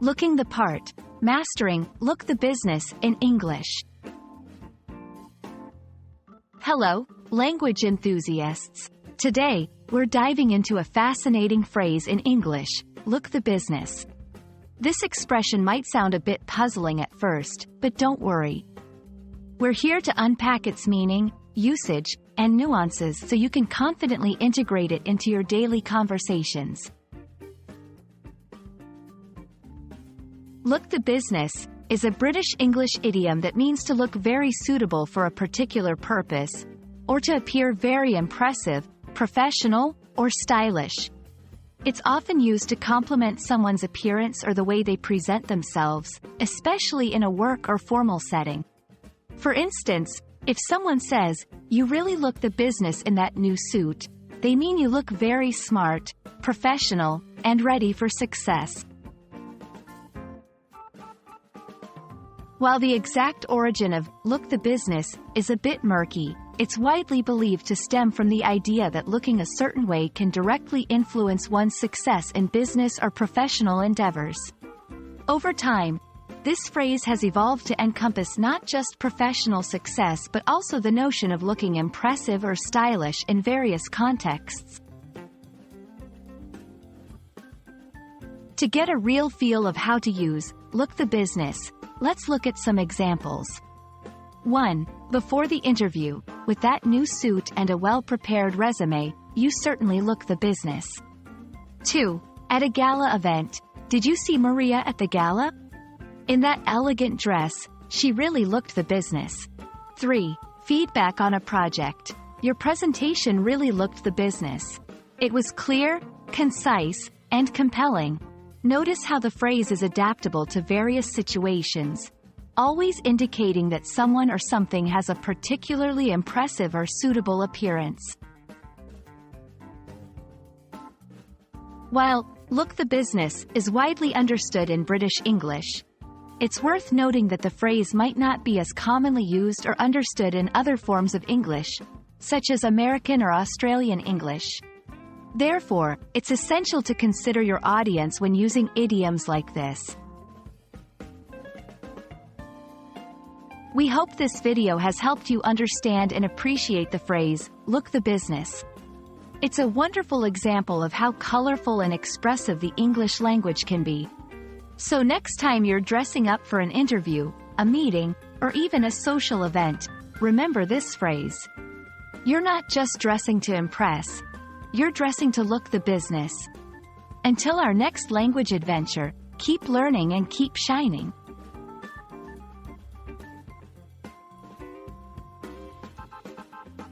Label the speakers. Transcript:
Speaker 1: looking the part, mastering, look the business in English. Hello, language enthusiasts. Today, we're diving into a fascinating phrase in English, look the business. This expression might sound a bit puzzling at first, but don't worry. We're here to unpack its meaning, usage, and nuances so you can confidently integrate it into your daily conversations. Look the business is a British English idiom that means to look very suitable for a particular purpose, or to appear very impressive, professional, or stylish. It's often used to compliment someone's appearance or the way they present themselves, especially in a work or formal setting. For instance, if someone says, "You really look the business in that new suit," they mean you look very smart, professional, and ready for success. While the exact origin of "look the business" is a bit murky, it's widely believed to stem from the idea that looking a certain way can directly influence one's success in business or professional endeavors. Over time, this phrase has evolved to encompass not just professional success but also the notion of looking impressive or stylish in various contexts. To get a real feel of how to use "look the business," let's look at some examples. 1. Before the interview, with that new suit and a well-prepared resume, you certainly look the business. 2. At a gala event, did you see Maria at the gala? In that elegant dress, she really looked the business. 3. Feedback on a project. Your presentation really looked the business. It was clear, concise, and compelling. Notice how the phrase is adaptable to various situations, always indicating that someone or something has a particularly impressive or suitable appearance. While "look the business" is widely understood in British English, it's worth noting that the phrase might not be as commonly used or understood in other forms of English, such as American or Australian English. Therefore, it's essential to consider your audience when using idioms like this. We hope this video has helped you understand and appreciate the phrase, "look the business." It's a wonderful example of how colorful and expressive the English language can be. So next time you're dressing up for an interview, a meeting, or even a social event, remember this phrase. You're not just dressing to impress, you're dressing to look the business. Until our next language adventure, keep learning and keep shining.